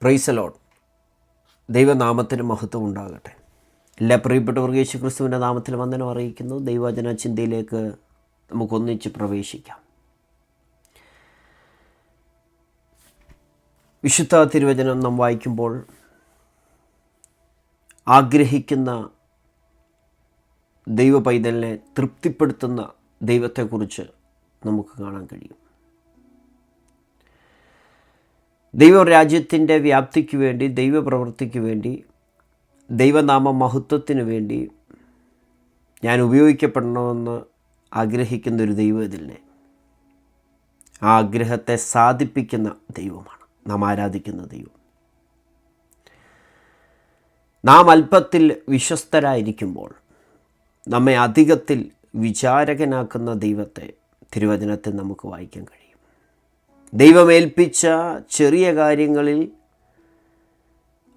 Praise the Lord. ദൈവനാമത്തിന് മഹത്വം ഉണ്ടാകട്ടെ. എല്ലാ പ്രിയപ്പെട്ടവർക്ക് യേശു ക്രിസ്തുവിൻ്റെ നാമത്തിൽ വന്ദനം അറിയിക്കുന്നു. ദൈവവചന ചിന്തയിലേക്ക് നമുക്കൊന്നിച്ച് പ്രവേശിക്കാം. വിശുദ്ധ തിരുവചനം നാം വായിക്കുമ്പോൾ ആഗ്രഹിക്കുന്ന ദൈവ പൈതലിനെ തൃപ്തിപ്പെടുത്തുന്ന ദൈവത്തെക്കുറിച്ച് നമുക്ക് കാണാൻ കഴിയും. ദൈവരാജ്യത്തിൻ്റെ വ്യാപ്തിക്ക് വേണ്ടി, ദൈവപ്രവൃത്തിക്ക് വേണ്ടി, ദൈവനാമ മഹത്വത്തിന് വേണ്ടി ഞാൻ ഉപയോഗിക്കപ്പെടണമെന്ന് ആഗ്രഹിക്കുന്നൊരു ദൈവത്തിനെ, ആ ആഗ്രഹത്തെ സാധിപ്പിക്കുന്ന ദൈവമാണ് നാം ആരാധിക്കുന്ന ദൈവം. നാം അല്പത്തിൽ വിശ്വസ്തരായിരിക്കുമ്പോൾ നമ്മെ അധികത്തിൽ വിചാരകനാക്കുന്ന ദൈവത്തെ തിരുവചനത്തിൽ നമുക്ക് വായിക്കാൻ കഴിയും. ദൈവമേൽപ്പിച്ച ചെറിയ കാര്യങ്ങളിൽ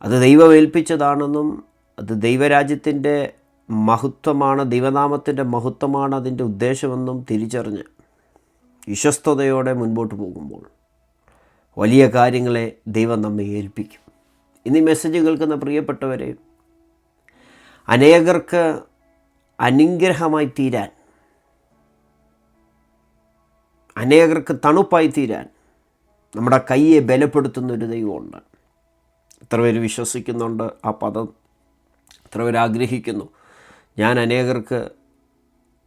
അത് ദൈവമേൽപ്പിച്ചതാണെന്നും അത് ദൈവരാജ്യത്തിൻ്റെ മഹത്വമാണ്, ദൈവനാമത്തിൻ്റെ മഹത്വമാണ് അതിൻ്റെ ഉദ്ദേശമെന്നും തിരിച്ചറിഞ്ഞ് വിശ്വസ്തയോടെ മുൻപോട്ട് പോകുമ്പോൾ വലിയ കാര്യങ്ങളെ ദൈവം നമ്മെ ഏൽപ്പിക്കും. ഇന്ന് ഈ മെസ്സേജ് കേൾക്കുന്ന പ്രിയപ്പെട്ടവരെ, അനേകർക്ക് അനുഗ്രഹമായി തീരാൻ, അനേകർക്ക് തണുപ്പായി തീരാൻ നമ്മുടെ കയ്യെ ബലപ്പെടുത്തുന്നൊരു ദൈവമുണ്ട്. എത്ര പേര് വിശ്വസിക്കുന്നുണ്ട് ആ പദം? എത്ര പേര് ആഗ്രഹിക്കുന്നു ഞാൻ അനേകർക്ക്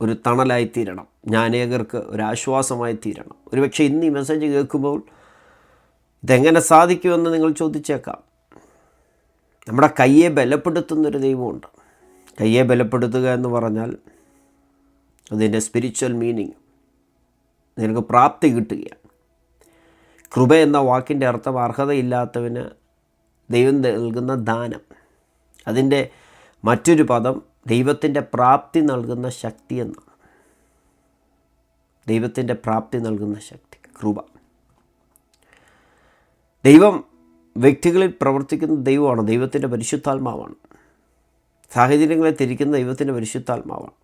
ഒരു തണലായി തീരണം, ഞാൻ അനേകർക്ക് ഒരു ആശ്വാസമായി തീരണം? ഒരുപക്ഷെ ഇന്ന് ഈ മെസ്സേജ് കേൾക്കുമ്പോൾ ഇതെങ്ങനെ സാധിക്കുമെന്ന് നിങ്ങൾ ചോദിച്ചേക്കാം. നമ്മുടെ കയ്യെ ബലപ്പെടുത്തുന്നൊരു ദൈവമുണ്ട്. കയ്യെ ബലപ്പെടുത്തുക എന്ന് പറഞ്ഞാൽ അതിൻ്റെ സ്പിരിച്വൽ മീനിങ് നിനക്ക് പ്രാപ്തി കിട്ടുകയാണ്. കൃപ എന്ന വാക്കിൻ്റെ അർത്ഥം അർഹതയില്ലാത്തവന് ദൈവം നൽകുന്ന ദാനം. അതിൻ്റെ മറ്റൊരു പദം ദൈവത്തിൻ്റെ പ്രാപ്തി നൽകുന്ന ശക്തി എന്നാണ്. ദൈവത്തിൻ്റെ പ്രാപ്തി നൽകുന്ന ശക്തി, കൃപ. ദൈവം വ്യക്തികളിൽ പ്രവർത്തിക്കുന്ന ദൈവമാണ്. ദൈവത്തിൻ്റെ പരിശുദ്ധാത്മാവാണ്. സാഹചര്യങ്ങളെ തിരിക്കുന്ന ദൈവത്തിൻ്റെ പരിശുദ്ധാത്മാവാണ്.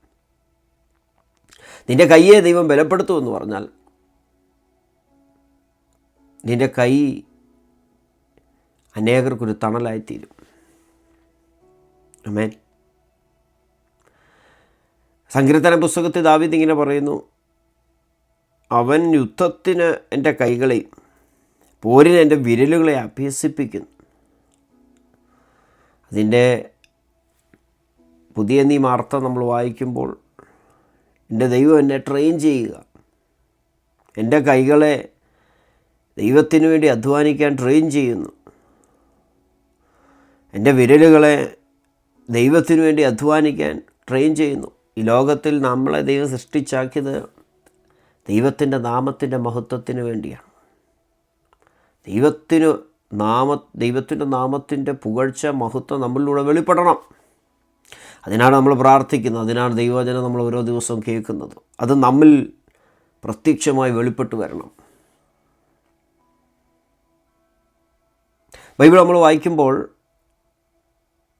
നിൻ്റെ കയ്യെ ദൈവം ബലപ്പെടുത്തുമെന്ന് പറഞ്ഞാൽ നിൻ്റെ കൈ അനേകർക്കൊരു തണലായിത്തീരും. ആമേൻ. സങ്കീർത്തന പുസ്തകത്തിൽ ദാവീദ് ഇങ്ങനെ പറയുന്നു, അവൻ യുദ്ധത്തിന് എൻ്റെ കൈകളെയും പോരിന് എൻ്റെ വിരലുകളെ അഭ്യസിപ്പിക്കുന്നു. അതിൻ്റെ പുതിയ നിയമം നമ്മൾ വായിക്കുമ്പോൾ എൻ്റെ ദൈവം എന്നെ ട്രെയിൻ ചെയ്യുക, എൻ്റെ കൈകളെ ദൈവത്തിന് വേണ്ടി അധ്വാനിക്കാൻ ട്രെയിൻ ചെയ്യുന്നു, എൻ്റെ വിരലുകളെ ദൈവത്തിന് വേണ്ടി അധ്വാനിക്കാൻ ട്രെയിൻ ചെയ്യുന്നു. ഈ ലോകത്തിൽ നമ്മളെ ദൈവം സൃഷ്ടിച്ചാക്കിയത് ദൈവത്തിൻ്റെ നാമത്തിൻ്റെ മഹത്വത്തിന് വേണ്ടിയാണ്. ദൈവത്തിൻ്റെ നാമത്തിൻ്റെ പുകഴ്ച, മഹത്വം നമ്മളിലൂടെ വെളിപ്പെടണം. അതിനാണ് നമ്മൾ പ്രാർത്ഥിക്കുന്നത്. അതിനാണ് ദൈവവചനം നമ്മൾ ഓരോ ദിവസവും കേൾക്കുന്നത്. അത് നമ്മിൽ പ്രത്യക്ഷമായി വെളിപ്പെട്ട് വരണം. ബൈബിൾ നമ്മൾ വായിക്കുമ്പോൾ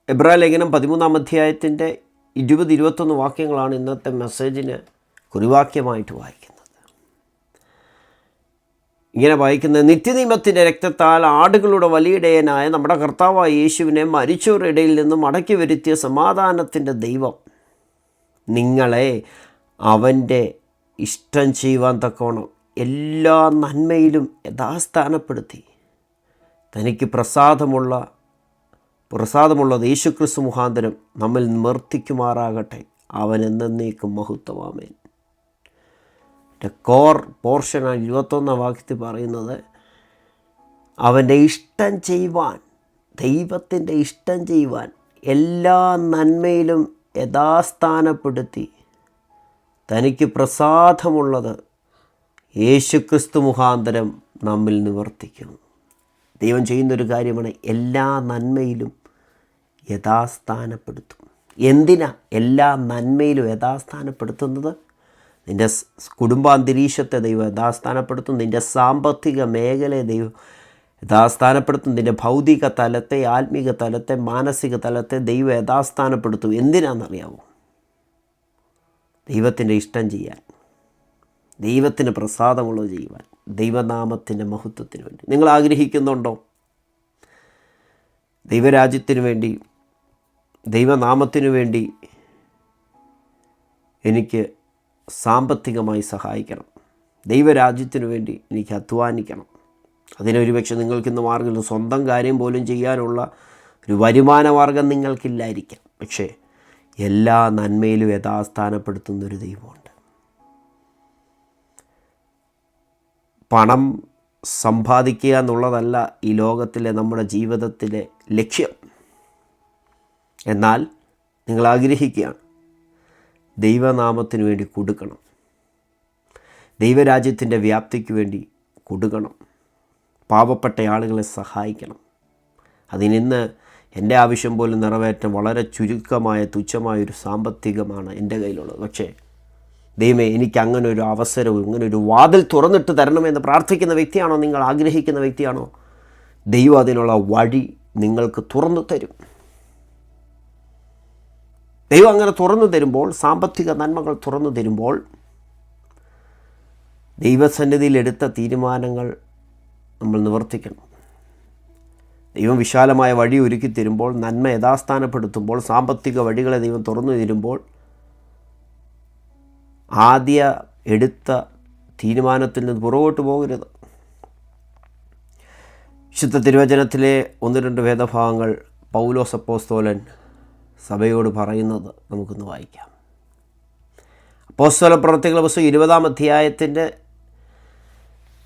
എബ്രായ ലേഖനം 13-ാം അധ്യായത്തിൻ്റെ 20-21 വാക്യങ്ങളാണ് ഇന്നത്തെ മെസ്സേജിന് കുറിവാക്യമായിട്ട് വായിക്കുന്നത്. ഇങ്ങനെ വായിക്കുന്നത്, നിത്യനിയമത്തിൻ്റെ രക്തത്താൽ ആടുകളുടെ വലിയിടയനായ നമ്മുടെ കർത്താവായ യേശുവിനെ മരിച്ചവരുടെ ഇടയിൽ നിന്നും മടക്കി വരുത്തിയ സമാധാനത്തിൻ്റെ ദൈവം നിങ്ങളെ അവൻ്റെ ഇഷ്ടം ചെയ്യുവാൻ തക്കവണ്ണം എല്ലാ നന്മയിലും യഥാസ്ഥാനപ്പെടുത്തി തനിക്ക് പ്രസാദമുള്ളത് യേശുക്രിസ്തു മുഖാന്തരം നമ്മിൽ നിവർത്തിക്കുമാറാകട്ടെ. അവൻ എന്നേക്കും മഹത്വം. ആമേൻ. കോർ പോർഷനാണ് 21-ാം വാക്യത്തിൽ പറയുന്നത്, അവൻ്റെ ഇഷ്ടം ചെയ്യുവാൻ, ദൈവത്തിൻ്റെ ഇഷ്ടം ചെയ്യുവാൻ എല്ലാ നന്മയിലും യഥാസ്ഥാനപ്പെടുത്തി തനിക്ക് പ്രസാദമുള്ളത് യേശുക്രിസ്തു മുഖാന്തരം നമ്മിൽ നിവർത്തിക്കും. ദൈവം ചെയ്യുന്നൊരു കാര്യമാണ് എല്ലാ നന്മയിലും യഥാസ്ഥാനപ്പെടുത്തും. എന്തിനാ എല്ലാ നന്മയിലും യഥാസ്ഥാനപ്പെടുത്തുന്നത്? നിൻ്റെ കുടുംബാന്തരീക്ഷത്തെ ദൈവം യഥാസ്ഥാനപ്പെടുത്തും. നിൻ്റെ സാമ്പത്തിക മേഖലയെ ദൈവം യഥാസ്ഥാനപ്പെടുത്തും. നിൻ്റെ ഭൗതിക തലത്തെ, ആത്മീക തലത്തെ, മാനസിക തലത്തെ ദൈവം യഥാസ്ഥാനപ്പെടുത്തും. എന്തിനാണെന്നറിയാമോ? ദൈവത്തിൻ്റെ ഇഷ്ടം ചെയ്യാൻ, ദൈവത്തിന് പ്രസാദമുള്ളത് ചെയ്യുവാൻ, ദൈവനാമത്തിൻ്റെ മഹത്വത്തിന് വേണ്ടി. നിങ്ങൾ ആഗ്രഹിക്കുന്നുണ്ടോ? ദൈവരാജ്യത്തിന് വേണ്ടി, ദൈവനാമത്തിനു വേണ്ടി എനിക്ക് സാമ്പത്തികമായി സഹായിക്കണം. ദൈവരാജ്യത്തിനു വേണ്ടി എനിക്ക് അധ്വാനിക്കണം. അതിനൊരു പക്ഷേ നിങ്ങൾക്കിന്ന് മാർഗ്ഗമില്ല. സ്വന്തം കാര്യം പോലും ചെയ്യാനുള്ള ഒരു വരുമാന മാർഗം നിങ്ങൾക്കില്ലായിരിക്കാം. പക്ഷേ എല്ലാ നന്മയിലും യഥാസ്ഥാനപ്പെടുത്തുന്നൊരു ദൈവമുണ്ട്. പണം സമ്പാദിക്കുക എന്നുള്ളതല്ല ഈ ലോകത്തിലെ നമ്മുടെ ജീവിതത്തിലെ ലക്ഷ്യം. എന്നാൽ നിങ്ങൾ ആഗ്രഹിക്കുകയാണ് ദൈവനാമത്തിന് വേണ്ടി കൊടുക്കണം, ദൈവരാജ്യത്തിൻ്റെ വ്യാപ്തിക്ക് വേണ്ടി കൊടുക്കണം, പാവപ്പെട്ട ആളുകളെ സഹായിക്കണം. അതിനിന്ന് എൻ്റെ ആവശ്യം പോലും നിറവേറ്റാൻ വളരെ ചുരുക്കമായ തുച്ഛമായൊരു സാമ്പത്തികമാണ് എൻ്റെ കയ്യിലുള്ളത്. പക്ഷേ ദൈവമേ, എനിക്ക് അങ്ങനെ ഒരു അവസരവും ഇങ്ങനെ ഒരു വാതിൽ തുറന്നിട്ട് തരണമെന്ന് പ്രാർത്ഥിക്കുന്ന വ്യക്തിയാണോ നിങ്ങൾ? ആഗ്രഹിക്കുന്ന വ്യക്തിയാണോ? ദൈവം അതിനുള്ള വഴി നിങ്ങൾക്ക് തുറന്നു തരും. ദൈവം അങ്ങനെ തുറന്നു തരുമ്പോൾ, സാമ്പത്തിക നന്മകൾ തുറന്നു തരുമ്പോൾ, ദൈവസന്നിധിയിൽ എടുത്ത തീരുമാനങ്ങൾ നമ്മൾ നിവർത്തിക്കണം. ദൈവം വിശാലമായ വഴി ഒരുക്കി തരുമ്പോൾ, നന്മ യഥാസ്ഥാനപ്പെടുത്തുമ്പോൾ, സാമ്പത്തിക വഴികളെ ദൈവം തുറന്നു തരുമ്പോൾ, ആദ്യ എടുത്ത തീരുമാനത്തിൽ നിന്ന് പുറകോട്ട് പോകരുത്. വിശുദ്ധ തിരുവചനത്തിലെ 1-2 വേദഭാഗങ്ങൾ പൗലോസ് അപ്പോസ്തലൻ സഭയോട് പറയുന്നത് നമുക്കൊന്ന് വായിക്കാം. അപ്പോസ്തല പ്രവൃത്തികളുടെ പുസ്തകം 20-ാം അധ്യായത്തിൻ്റെ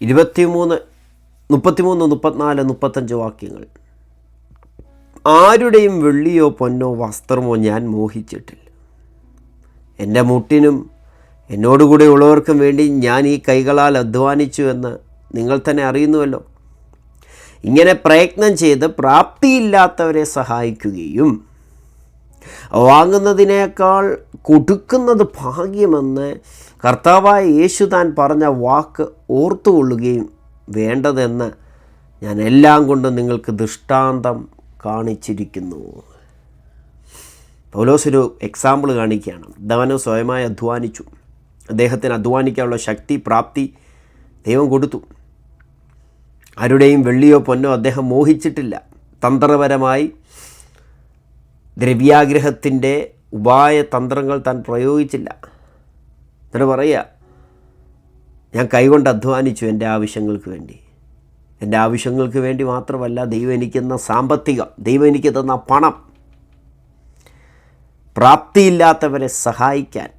33, 34, 35 വാക്യങ്ങൾ. ആരുടെയും വെള്ളിയോ പൊന്നോ വസ്ത്രമോ ഞാൻ മോഹിച്ചിട്ടില്ല. എൻ്റെ മുട്ടിനും എന്നോടുകൂടെ ഉള്ളവർക്കും വേണ്ടി ഞാൻ ഈ കൈകളാൽ അധ്വാനിച്ചു എന്ന് നിങ്ങൾ തന്നെ അറിയുന്നുവല്ലോ. ഇങ്ങനെ പ്രയത്നം ചെയ്ത് പ്രാപ്തിയില്ലാത്തവരെ സഹായിക്കുകയും വാങ്ങുന്നതിനേക്കാൾ കൊടുക്കുന്നത് ഭാഗ്യമെന്ന് കർത്താവായ യേശു താൻ പറഞ്ഞ വാക്ക് ഓർത്തുകൊള്ളുകയും വേണ്ടതെന്ന് ഞാൻ എല്ലാം കൊണ്ടും നിങ്ങൾക്ക് ദൃഷ്ടാന്തം കാണിച്ചിരിക്കുന്നു. പൗലോസൊരു എക്സാമ്പിൾ കാണിക്കുകയാണ്. ധവനം സ്വയമായി അധ്വാനിച്ചു. അദ്ദേഹത്തിന് അധ്വാനിക്കാനുള്ള ശക്തി, പ്രാപ്തി ദൈവം കൊടുത്തു. ആരുടെയും വെള്ളിയോ പൊന്നോ അദ്ദേഹം മോഹിച്ചിട്ടില്ല. തന്ത്രപരമായി ദ്രവ്യാഗ്രഹത്തിൻ്റെ ഉപായ തന്ത്രങ്ങൾ താൻ പ്രയോഗിച്ചില്ല. എന്നിട്ട് പറയുക, ഞാൻ കൈകൊണ്ട് അധ്വാനിച്ചു എൻ്റെ ആവശ്യങ്ങൾക്ക് വേണ്ടി. എൻ്റെ ആവശ്യങ്ങൾക്ക് വേണ്ടി മാത്രമല്ല, ദൈവം എനിക്ക് തന്ന സാമ്പത്തികം, ദൈവം എനിക്ക് തന്ന പണം, പ്രാപ്തിയില്ലാത്തവരെ സഹായിക്കാൻ,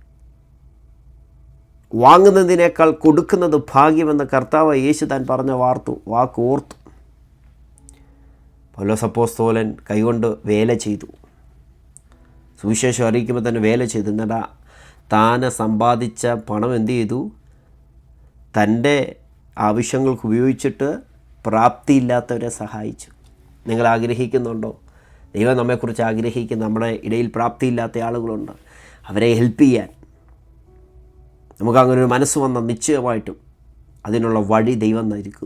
വാങ്ങുന്നതിനേക്കാൾ കൊടുക്കുന്നത് ഭാഗ്യമെന്ന് കർത്താവ് യേശു താൻ പറഞ്ഞ വാക്ക് ഓർത്തു. പൗലോസ് അപ്പോസ്തലൻ കൈകൊണ്ട് വേല ചെയ്തു. സുവിശേഷം അറിയിക്കുമ്പോൾ തന്നെ വേല ചെയ്തു. എന്നിട്ട് താൻ സമ്പാദിച്ച പണം എന്ത് ചെയ്തു? തൻ്റെ ആവശ്യങ്ങൾക്ക് ഉപയോഗിച്ചിട്ട് പ്രാപ്തിയില്ലാത്തവരെ സഹായിച്ചു. നിങ്ങൾ ആഗ്രഹിക്കുന്നുണ്ടോ? ദൈവം നമ്മെക്കുറിച്ച് ആഗ്രഹിക്കുന്ന, നമ്മുടെ ഇടയിൽ പ്രാപ്തിയില്ലാത്ത ആളുകളുണ്ട്, അവരെ ഹെൽപ്പ് ചെയ്യാൻ നമുക്കങ്ങനെ ഒരു മനസ്സ് വന്നാൽ നിശ്ചയമായിട്ടും അതിനുള്ള വഴി ദൈവം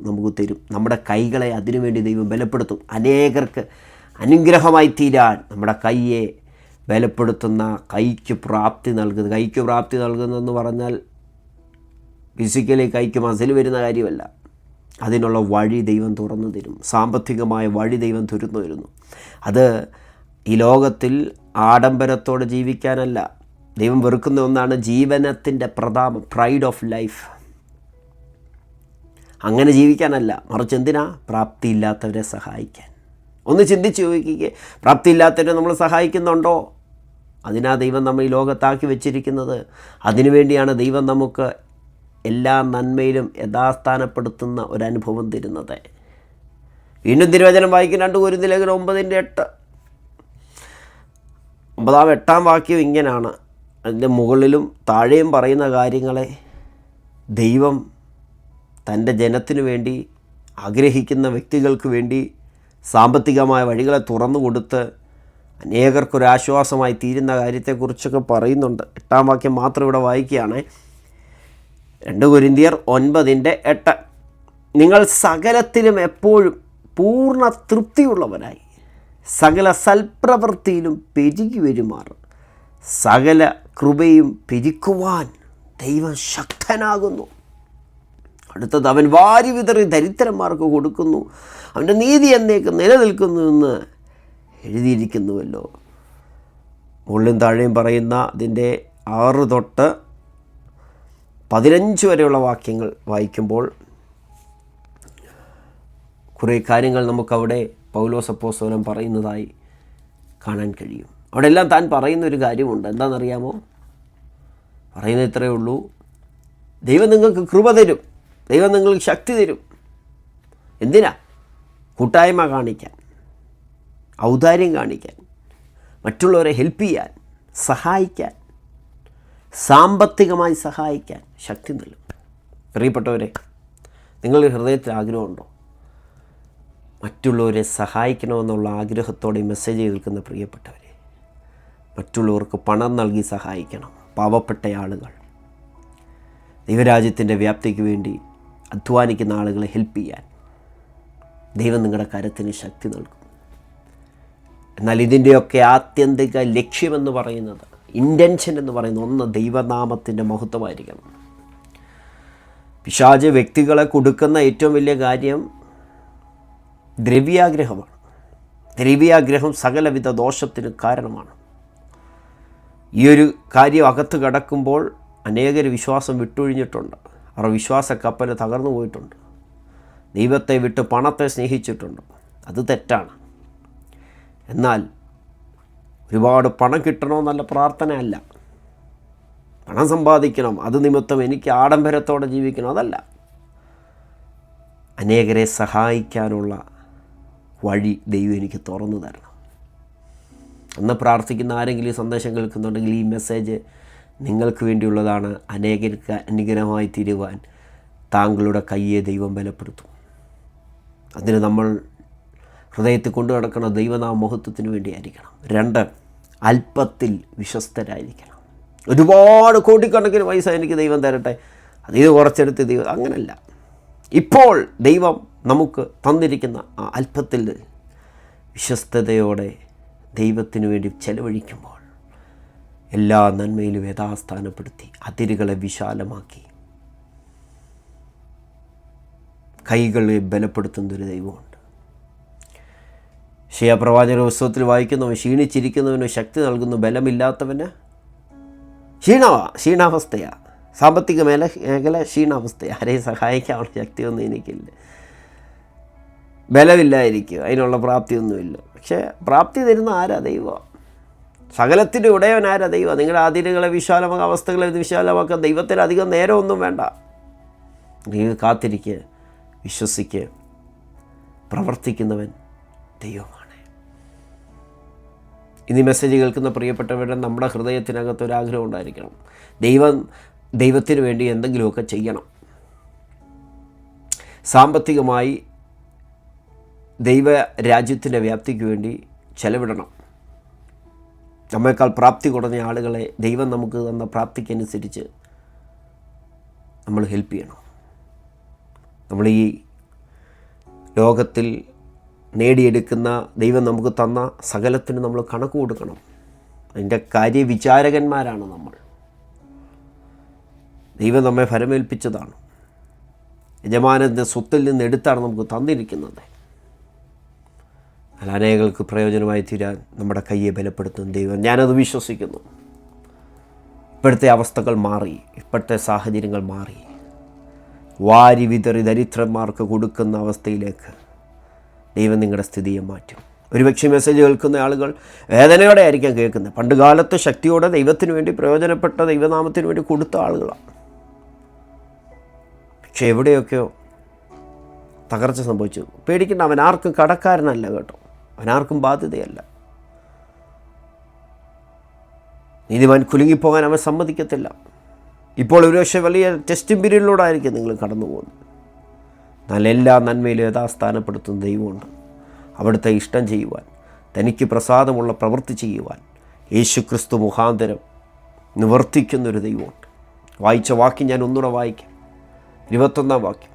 നമുക്ക് തരും. നമ്മുടെ കൈകളെ അതിനുവേണ്ടി ദൈവം ബലപ്പെടുത്തും. അനേകർക്ക് അനുഗ്രഹമായി തീരാൻ നമ്മുടെ കൈയെ ബലപ്പെടുത്തുന്ന, കൈക്ക് പ്രാപ്തി നൽകുന്നതെന്ന് പറഞ്ഞാൽ ഫിസിക്കലി കൈക്ക് മസിൽ വരുന്ന കാര്യമല്ല. അതിനുള്ള വഴി ദൈവം തുറന്നു തരും. സാമ്പത്തികമായ വഴി ദൈവം തുറന്നു തരുന്നു. അത് ഈ ലോകത്തിൽ ആഡംബരത്തോടെ ജീവിക്കാനല്ല. ദൈവം വെറുക്കുന്ന ഒന്നാണ് ജീവനത്തിൻ്റെ പ്രതാപം, പ്രൈഡ് ഓഫ് ലൈഫ്. അങ്ങനെ ജീവിക്കാനല്ല, മറിച്ച് എന്തിനാ? പ്രാപ്തിയില്ലാത്തവരെ സഹായിക്കാൻ. ഒന്ന് ചിന്തിച്ച് ചോദിക്കുക, പ്രാപ്തിയില്ലാത്തവരെ നമ്മൾ സഹായിക്കുന്നുണ്ടോ? അതിനാ ദൈവം നമ്മൾ ഈ ലോകത്താക്കി വെച്ചിരിക്കുന്നത്. അതിനുവേണ്ടിയാണ് ദൈവം നമുക്ക് എല്ലാ നന്മയിലും യഥാസ്ഥാനപ്പെടുത്തുന്ന ഒരനുഭവം തരുന്നത്. വീണ്ടും തിരുവചനം വായിക്കും. 2 കൊരിന്ത്യർ 9:8. 8-ാം വാക്യം ഇങ്ങനെയാണ്. അതിൻ്റെ മുകളിലും താഴെയും പറയുന്ന കാര്യങ്ങളെ ദൈവം തൻ്റെ ജനത്തിനു വേണ്ടി, ആഗ്രഹിക്കുന്ന വ്യക്തികൾക്ക് വേണ്ടി സാമ്പത്തികമായ വഴികളെ തുറന്നു കൊടുത്ത് അനേകർക്കൊരാശ്വാസമായി തീരുന്ന കാര്യത്തെക്കുറിച്ചൊക്കെ പറയുന്നുണ്ട്. 8-ാം വാക്യം മാത്രം ഇവിടെ വായിക്കുകയാണ്. 2 കൊരിന്ത്യർ 9:8. നിങ്ങൾ സകലത്തിലും എപ്പോഴും പൂർണ്ണ തൃപ്തിയുള്ളവരായി സകല സൽപ്രവൃത്തിയിലും പെരുകി വരുമാറും സകല കൃപയും പെരുക്കുവാൻ ദൈവം ശക്തനാകുന്നു. അടുത്തത്, അവൻ വാരി വിതറി ദരിദ്രന്മാർക്ക് കൊടുക്കുന്നു, അവൻ്റെ നീതി എന്നേക്ക് നിലനിൽക്കുന്നു എന്ന് എഴുതിയിരിക്കുന്നുവല്ലോ. മുകളിലും താഴെയും പറയുന്ന അതിൻ്റെ 6 തൊട്ട് 15 വരെയുള്ള വാക്യങ്ങൾ വായിക്കുമ്പോൾ കുറേ കാര്യങ്ങൾ നമുക്കവിടെ പൗലോസ് അപ്പോസ്തലൻ പറയുന്നതായി കാണാൻ കഴിയും. അവിടെ എല്ലാം താൻ പറയുന്നൊരു കാര്യമുണ്ട്. എന്താണെന്നറിയാമോ? പറയുന്നത് ഇത്രയേ ഉള്ളൂ: ദൈവം നിങ്ങൾക്ക് കൃപ തരും, ദൈവം നിങ്ങൾക്ക് ശക്തി തരും. എന്തിനാ? കൂട്ടായ്മ കാണിക്കാൻ, ഔദാര്യം കാണിക്കാൻ, മറ്റുള്ളവരെ ഹെൽപ്പ് ചെയ്യാൻ, സഹായിക്കാൻ, സാമ്പത്തികമായി സഹായിക്കാൻ ശക്തി നൽകും. പ്രിയപ്പെട്ടവരെ, നിങ്ങളുടെ ഹൃദയത്തിൽ ആഗ്രഹമുണ്ടോ? മറ്റുള്ളവരെ സഹായിക്കണമെന്നുള്ള ആഗ്രഹത്തോടെ മെസ്സേജ് കേൾക്കുന്ന പ്രിയപ്പെട്ടവരെ, മറ്റുള്ളവർക്ക് പണം നൽകി സഹായിക്കണം. പാവപ്പെട്ട ആളുകൾ, ദൈവരാജ്യത്തിൻ്റെ വ്യാപ്തിക്ക് വേണ്ടി അധ്വാനിക്കുന്ന ആളുകളെ ഹെൽപ്പ് ചെയ്യാൻ ദൈവം നിങ്ങളുടെ കരത്തിന് ശക്തി നൽകും. എന്നാൽ ഇതിൻ്റെയൊക്കെ ആത്യന്തിക ലക്ഷ്യമെന്ന് പറയുന്നത്, ഇൻറ്റൻഷൻ എന്ന് പറയുന്നത്, ഒന്ന് ദൈവനാമത്തിൻ്റെ മഹത്വമായിരിക്കണം. പിശാച് വ്യക്തികളെ കൊടുക്കുന്ന ഏറ്റവും വലിയ കാര്യം ദ്രവ്യാഗ്രഹമാണ്. ദ്രവ്യാഗ്രഹം സകലവിധ ദോഷത്തിന് കാരണമാണ്. ഈ ഒരു കാര്യം അകത്ത് കടക്കുമ്പോൾ അനേകർ വിശ്വാസം വിട്ടൊഴിഞ്ഞിട്ടുണ്ട്. അവർ വിശ്വാസ കപ്പൽ തകർന്നു പോയിട്ടുണ്ട്. ദൈവത്തെ വിട്ട് പണത്തെ സ്നേഹിച്ചിട്ടുണ്ട്. അത് തെറ്റാണ്. എന്നാൽ ഒരുപാട് പണം കിട്ടണമെന്നല്ല പ്രാർത്ഥനയല്ല. പണം സമ്പാദിക്കണം, അത് നിമിത്തം എനിക്ക് ആഡംബരത്തോടെ ജീവിക്കണം, അതല്ല. അനേകരെ സഹായിക്കാനുള്ള വഴി ദൈവം എനിക്ക് തുറന്നു തരണം എന്ന് പ്രാർത്ഥിക്കുന്ന ആരെങ്കിലും ഈ സന്ദേശം കേൾക്കുന്നുണ്ടെങ്കിൽ ഈ മെസ്സേജ് നിങ്ങൾക്ക് വേണ്ടിയുള്ളതാണ്. അനേകർക്ക് അനുഗ്രഹമായി തീരുവാൻ താങ്കളുടെ കയ്യെ ദൈവം ബലപ്പെടുത്തും. അതിന് നമ്മൾ ഹൃദയത്തിൽ കൊണ്ടു നടക്കണം. ദൈവനാമ മഹത്വത്തിന് വേണ്ടിയായിരിക്കണം. 2, അല്പത്തിൽ വിശ്വസ്തരായിരിക്കണം. ഒരുപാട് കോടിക്കണക്കിന് പൈസ എനിക്ക് ദൈവം തരട്ടെ, അതിൽ കുറച്ചെടുത്ത് ദൈവം, അങ്ങനല്ല. ഇപ്പോൾ ദൈവം നമുക്ക് തന്നിരിക്കുന്ന ആ അല്പത്തിൽ വിശ്വസ്തയോടെ ദൈവത്തിന് വേണ്ടി ചെലവഴിക്കുമ്പോൾ എല്ലാ നന്മയിലും യഥാസ്ഥാനപ്പെടുത്തി അതിരുകളെ വിശാലമാക്കി കൈകളെ ബലപ്പെടുത്തുന്നൊരു ദൈവമുണ്ട്. യെശയ്യാ പുസ്തകത്തിൽ വായിക്കുന്നവൻ ക്ഷീണിച്ചിരിക്കുന്നവന് ശക്തി നൽകുന്നു, ബലമില്ലാത്തവന് ക്ഷീണാവസ്ഥയാണ്. സാമ്പത്തിക മേഖല ക്ഷീണാവസ്ഥയാണ്. ആരെയും സഹായിക്കാനുള്ള ശക്തിയൊന്നും എനിക്കില്ല, ബലമില്ലായിരിക്കും, അതിനുള്ള പ്രാപ്തിയൊന്നുമില്ല. പക്ഷേ പ്രാപ്തി തരുന്ന ആരാ? ദൈവം. സകലത്തിൻ്റെ ഉടയവൻ ആരാ? ദൈവം. നിങ്ങളുടെ അതിരുകളെ വിശാലമാക്കുക, അവസ്ഥകളെ വിശാലമാക്കുക. ദൈവത്തിന് അധികം നേരമൊന്നും വേണ്ട. നിങ്ങൾ കാത്തിരിക്കുക, വിശ്വസിക്കുക. പ്രവർത്തിക്കുന്നവൻ ദൈവമാണ്. ഇനി മെസ്സേജ് കേൾക്കുന്ന പ്രിയപ്പെട്ടവരുടെ നമ്മുടെ ഹൃദയത്തിനകത്തൊരാഗ്രഹം ഉണ്ടായിരിക്കണം. ദൈവത്തിന് വേണ്ടി എന്തെങ്കിലുമൊക്കെ ചെയ്യണം. സാമ്പത്തികമായി ദൈവരാജ്യത്തിൻ്റെ വ്യാപ്തിക്ക് വേണ്ടി ചെലവിടണം. നമ്മേക്കാൾ പ്രാപ്തി കുറഞ്ഞ ആളുകളെ ദൈവം നമുക്ക് തന്ന പ്രാപ്തിക്കനുസരിച്ച് നമ്മൾ ഹെൽപ്പ് ചെയ്യണം. നമ്മൾ ഈ ലോകത്തിൽ നേടിയെടുക്കുന്ന ദൈവം നമുക്ക് തന്ന സകലത്തിന് നമ്മൾ കണക്ക് കൊടുക്കണം. അതിൻ്റെ കാര്യവിചാരകന്മാരാണ് നമ്മൾ. ദൈവം നമ്മെ ഫലമേൽപ്പിച്ചതാണ്. യജമാനൻ്റെ സ്വത്തിൽ നിന്ന് എടുത്താണ് നമുക്ക് തന്നിരിക്കുന്നത്. അല്ല, അനേകൾക്ക് പ്രയോജനമായി തീരാൻ നമ്മുടെ കയ്യെ ബലപ്പെടുത്തുന്ന ദൈവം. ഞാനത് വിശ്വസിക്കുന്നു. ഇപ്പോഴത്തെ അവസ്ഥകൾ മാറി, ഇപ്പോഴത്തെ സാഹചര്യങ്ങൾ മാറി. വാരി വിതറി ദരിദ്രന്മാർക്ക് കൊടുക്കുന്ന അവസ്ഥയിലേക്ക് ദൈവം നിങ്ങളുടെ സ്ഥിതിയെ മാറ്റും. ഒരുപക്ഷെ മെസ്സേജ് കേൾക്കുന്ന ആളുകൾ വേദനയോടെ ആയിരിക്കാം കേൾക്കുന്നത്. പണ്ട് കാലത്ത് ശക്തിയോടെ ദൈവത്തിന് വേണ്ടി പ്രയോജനപ്പെട്ട ദൈവനാമത്തിന് വേണ്ടി കൊടുത്ത ആളുകളാണ്. പക്ഷെ എവിടെയൊക്കെയോ തകർച്ച സംഭവിച്ചു. പേടിക്കേണ്ട, അവനാർക്കും കടക്കാരനല്ല കേട്ടോ, അവനാർക്കും ബാധ്യതയല്ല. നീതിമാൻ കുലുങ്ങിപ്പോകാൻ അവൻ സമ്മതിക്കത്തില്ല. ഇപ്പോൾ ഒരുപക്ഷെ വലിയ ടെസ്റ്റിംഗ് പീരീഡിലൂടെ ആയിരിക്കും നിങ്ങൾ കടന്നു പോകുന്നത്. എന്നാൽ എല്ലാ നന്മയിലും യഥാസ്ഥാനപ്പെടുത്തുന്ന ദൈവമുണ്ട്. അവിടുത്തെ ഇഷ്ടം ചെയ്യുവാൻ, തനിക്ക് പ്രസാദമുള്ള പ്രവൃത്തി ചെയ്യുവാൻ യേശുക്രിസ്തു മുഖാന്തരം നിവർത്തിക്കുന്നൊരു ദൈവമുണ്ട്. വായിച്ച വാക്യം ഞാൻ ഒന്നുകൂടെ വായിക്കാം. 21-ാം വാക്യം: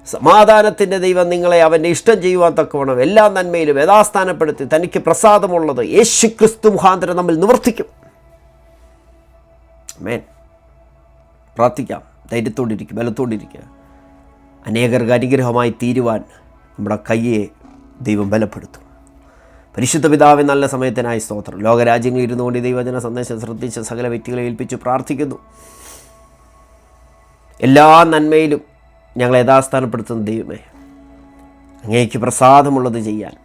സമാധാനത്തിൻ്റെ ദൈവം നിങ്ങളെ അവൻ്റെ ഇഷ്ടം ചെയ്യുവാൻ തക്കവണ്ണം എല്ലാ നന്മയിലും യഥാസ്ഥാനപ്പെടുത്തി തനിക്ക് പ്രസാദമുള്ളത് യേശുക്രിസ്തു മുഖാന്തരം നമ്മൾ നിവർത്തിക്കും. ആമേൻ. പ്രാർത്ഥിക്കാം. ധൈര്യത്തോടിരിക്കുക, ബലത്തോടിരിക്കുക. അനേകർക്ക് അനുഗ്രഹമായി തീരുവാൻ നമ്മുടെ കയ്യെ ദൈവം ബലപ്പെടുത്തും. പരിശുദ്ധ പിതാവേ, നല്ല സമയത്തിനായി സ്തോത്രം. ലോകരാജ്യങ്ങളിൽ ഇരുന്നുകൊണ്ട് ഈ ദൈവവചന സന്ദേശം ശ്രദ്ധിച്ച് സകല വ്യക്തികളെ ഏൽപ്പിച്ച് പ്രാർത്ഥിക്കുന്നു. എല്ലാ നന്മയിലും ഞങ്ങളെ യഥാസ്ഥാനപ്പെടുത്തുന്ന ദൈവമേ, അങ്ങേക്ക് പ്രസാദമുള്ളത് ചെയ്യാൻ,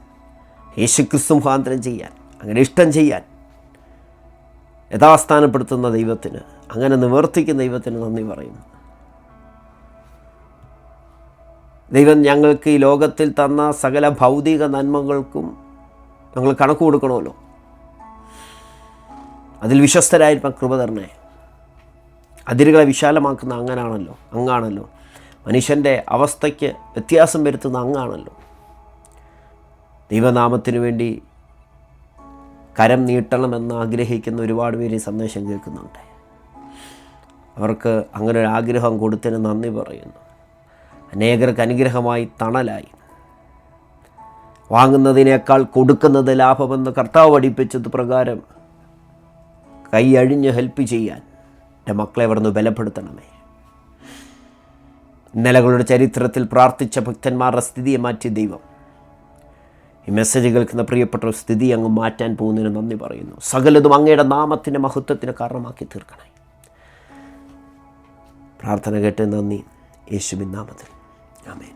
യേശുക്രിസ്തു മുഖാന്തരം ചെയ്യാൻ, അങ്ങനെ ഇഷ്ടം ചെയ്യാൻ യഥാസ്ഥാനപ്പെടുത്തുന്ന ദൈവത്തിന്, അങ്ങനെ നിവർത്തിക്കുന്ന ദൈവത്തിന് നന്ദി പറയുന്നു. ദൈവം ഞങ്ങൾക്ക് ഈ ലോകത്തിൽ തന്ന സകല ഭൗതിക നന്മകൾക്കും ഞങ്ങൾ കണക്ക് കൊടുക്കണമല്ലോ. അതിൽ വിശ്വസ്തരായിരിക്കാൻ കൃപ തരണേ. അതിരുകളെ വിശാലമാക്കുന്ന അങ്ങാണല്ലോ. മനുഷ്യൻ്റെ അവസ്ഥയ്ക്ക് വ്യത്യാസം വരുത്തുന്ന അങ്ങാണല്ലോ. ദൈവനാമത്തിനു വേണ്ടി കരം നീട്ടണമെന്ന് ആഗ്രഹിക്കുന്ന ഒരുപാട് പേര് ഈ സന്ദേശം കേൾക്കുന്നുണ്ട്. അവർക്ക് അങ്ങനെ ഒരു ആഗ്രഹം കൊടുത്തതിന് നന്ദി പറയുന്നു. അനേകർക്ക് അനുഗ്രഹമായി തണലായി. വാങ്ങുന്നതിനേക്കാൾ കൊടുക്കുന്നത് ലാഭമെന്ന് കർത്താവ് പഠിപ്പിച്ചത് പ്രകാരം കൈ അഴിഞ്ഞ് ഹെൽപ്പ് ചെയ്യാൻ എൻ്റെ മക്കളെ അവിടുന്ന് ബലപ്പെടുത്തണമേ. ഇന്നലകളുടെ ചരിത്രത്തിൽ പ്രാർത്ഥിച്ച ഭക്തന്മാരുടെ സ്ഥിതിയെ മാറ്റിയ ദൈവം ഈ മെസ്സേജ് കേൾക്കുന്ന പ്രിയപ്പെട്ട സ്ഥിതി അങ്ങ് മാറ്റാൻ പോകുന്നതിന് നന്ദി പറയുന്നു. സകലതും അങ്ങയുടെ നാമത്തിൻ്റെ മഹത്വത്തിന് കാരണമാക്കി തീർക്കണേ. പ്രാർത്ഥന കേട്ട് നന്ദി. യേശുവിൻ നാമത്തിൽ ആമേൻ.